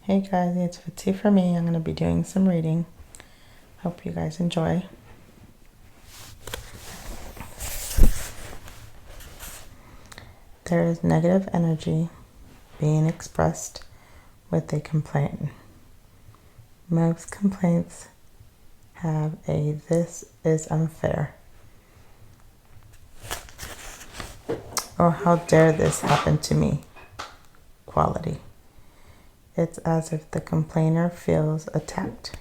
Hey guys, it's Fitzy for me. I'm going to be doing some reading. Hope you guys enjoy. There is negative energy being expressed with a complaint. Most complaints have a "this is unfair" or "how dare this happen to me" quality. It's as if the complainer feels attacked.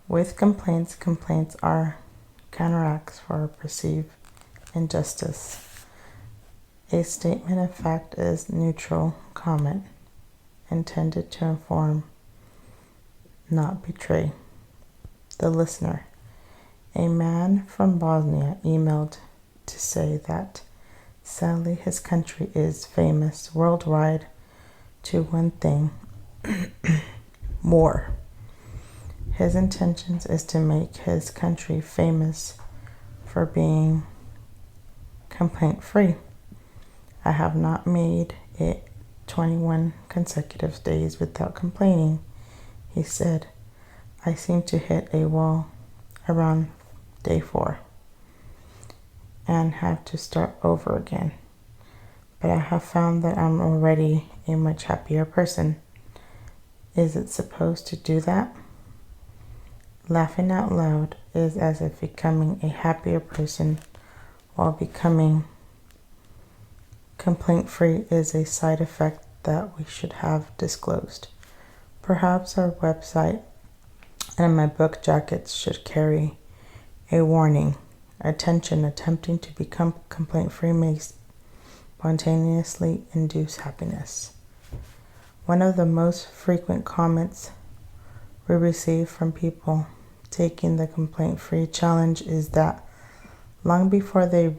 With complaints are counteracts for perceived injustice. A statement of fact is neutral comment, intended to inform, not betray the listener. A man from Bosnia emailed to say that sadly his country is famous worldwide to one thing: war. His intentions is to make his country famous for being complaint free. I have not made it 21 consecutive days without complaining, he said. I seem to hit a wall around day 4 and have to start over again. But I have found that I'm already a much happier person. Is it supposed to do that? Laughing out loud is as if becoming a happier person while becoming complaint-free is a side effect that we should have disclosed. Perhaps our website and my book jackets should carry a warning. Attention, attempting to become complaint-free may spontaneously induce happiness. One of the most frequent comments we receive from people taking the complaint-free challenge is that long before they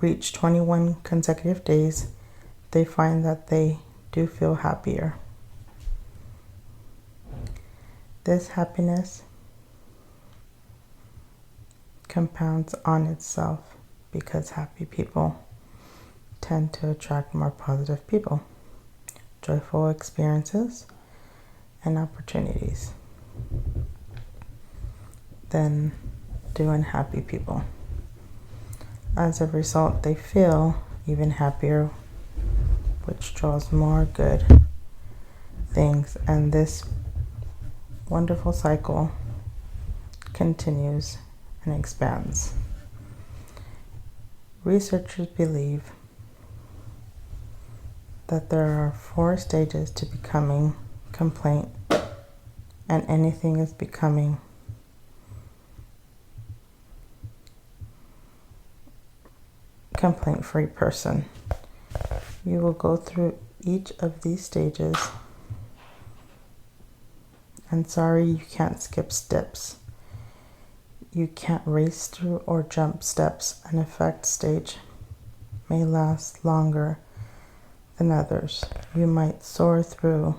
reach 21 consecutive days, they find that they do feel happier. This happiness compounds on itself because happy people tend to attract more positive people, joyful experiences, and opportunities than do unhappy people. As a result, they feel even happier, which draws more good things, and this wonderful cycle continues and expands. Researchers believe that there are 4 stages to becoming complaint, and anything is becoming complaint-free person. You will go through each of these stages, and sorry, you can't skip steps. You can't race through or jump steps. An effect stage may last longer than others. You might soar through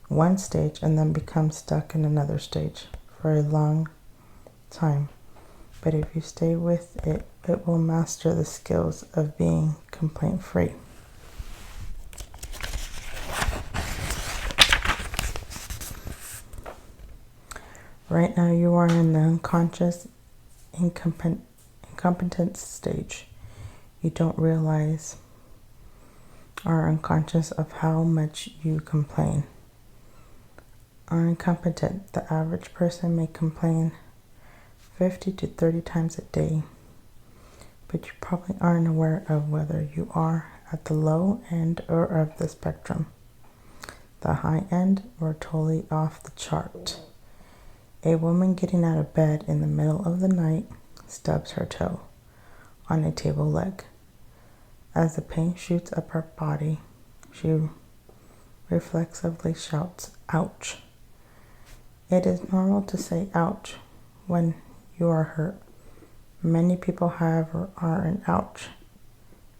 one stage and then become stuck in another stage for a long time. But if you stay with it, it will master the skills of being complaint-free. Right now you are in the unconscious incompetence stage. You don't realize or are unconscious of how much you complain. Are incompetent. The average person may complain 50 to 30 times a day, but you probably aren't aware of whether you are at the low end or of the spectrum, the high end, or totally off the chart. A woman getting out of bed in the middle of the night stubs her toe on a table leg. As the pain shoots up her body, she reflexively shouts, "Ouch." It is normal to say ouch when you are hurt. Many people, however, are in ouch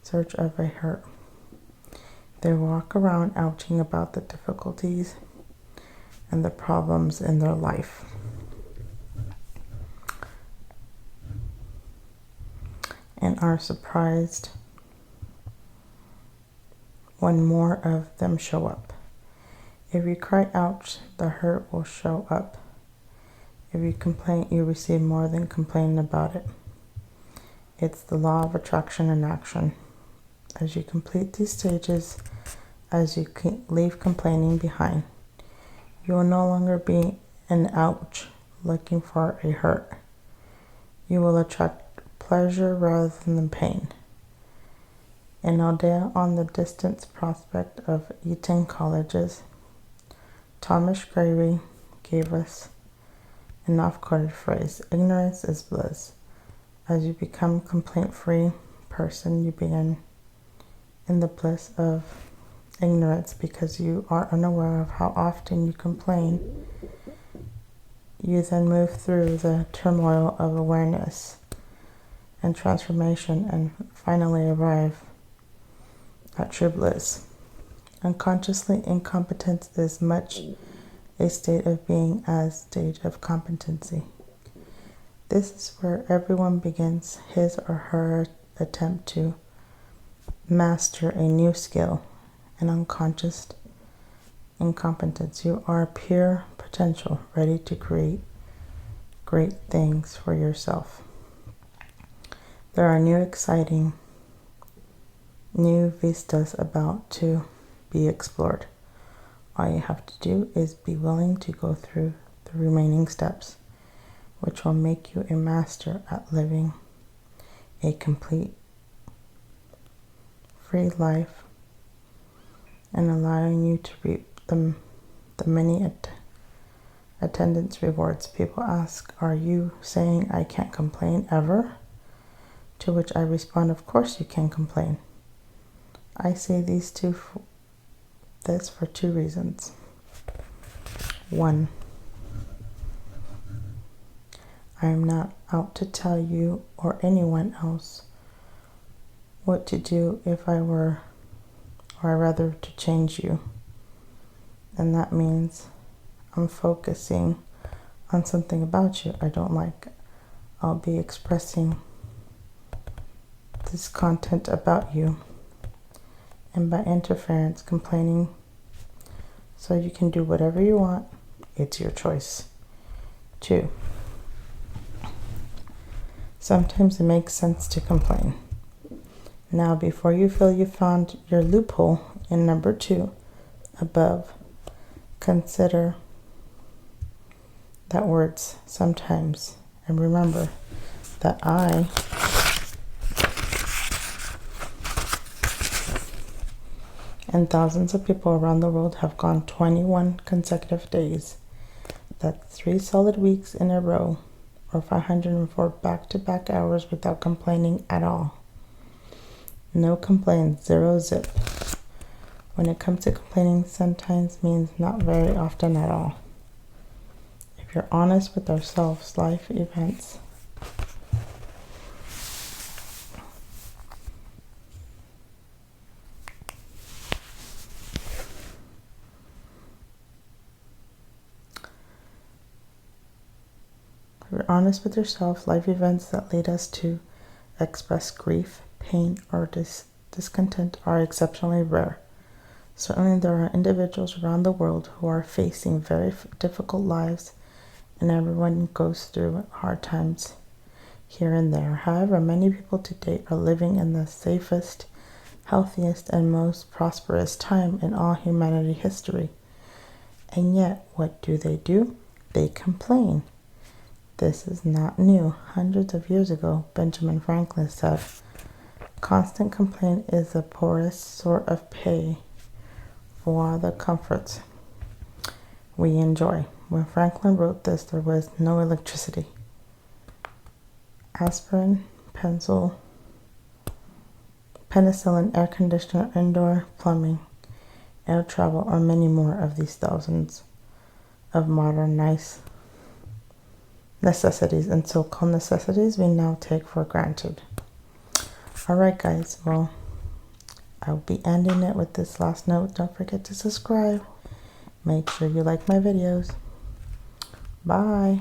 search of a hurt. They walk around ouching about the difficulties and the problems in their life. And are surprised when more of them show up. If you cry ouch, the hurt will show up. If you complain, you receive more than complaining about it. It's the law of attraction in action. As you complete these stages, as you leave complaining behind, you will no longer be an ouch looking for a hurt. You will attract pleasure rather than pain. In Aldea on the distant prospect of Eton colleges, Thomas Gravy gave us an oft-quoted phrase, ignorance is bliss. As you become a complaint-free person, you begin in the bliss of ignorance because you are unaware of how often you complain. You then move through the turmoil of awareness and transformation and finally arrive at true bliss. Unconsciously, incompetence is much a state of being as state of competency. This is where everyone begins his or her attempt to master a new skill. An unconscious incompetence. You are pure potential, ready to create great things for yourself. There are new exciting new vistas about to be explored. All you have to do is be willing to go through the remaining steps, which will make you a master at living a complete, free life and allowing you to reap the many attendance rewards. People ask, are you saying I can't complain ever? To which I respond, of course you can complain. I say this for two reasons. One, I am not out to tell you or anyone else what to do if I were, or rather to change you. And that means I'm focusing on something about you I don't like. I'll be expressing this content about you, and by interference, complaining so you can do whatever you want. It's your choice. 2, sometimes it makes sense to complain. Now, before you feel you found your loophole in number 2 above, consider that words sometimes, and remember that I and thousands of people around the world have gone 21 consecutive days. That's 3 solid weeks in a row, or 504 back-to-back hours without complaining at all. No complaints, 0 zip. When it comes to complaining, sometimes means not very often at all. If you're honest with ourselves, life events We're honest with ourselves, life events that lead us to express grief, pain, or discontent are exceptionally rare. Certainly there are individuals around the world who are facing very difficult lives, and everyone goes through hard times here and there. However, many people to date are living in the safest, healthiest, and most prosperous time in all humanity history. And yet, what do? They complain. This is not new. Hundreds of years ago, Benjamin Franklin said, constant complaint is the poorest sort of pay for the comforts we enjoy. When Franklin wrote this, there was no electricity. Aspirin, penicillin, air conditioner, indoor plumbing, air travel, or many more of these thousands of modern necessities and so-called necessities we now take for granted. Alright guys, well, I'll be ending it with this last note. Don't forget to subscribe. Make sure you like my videos. Bye.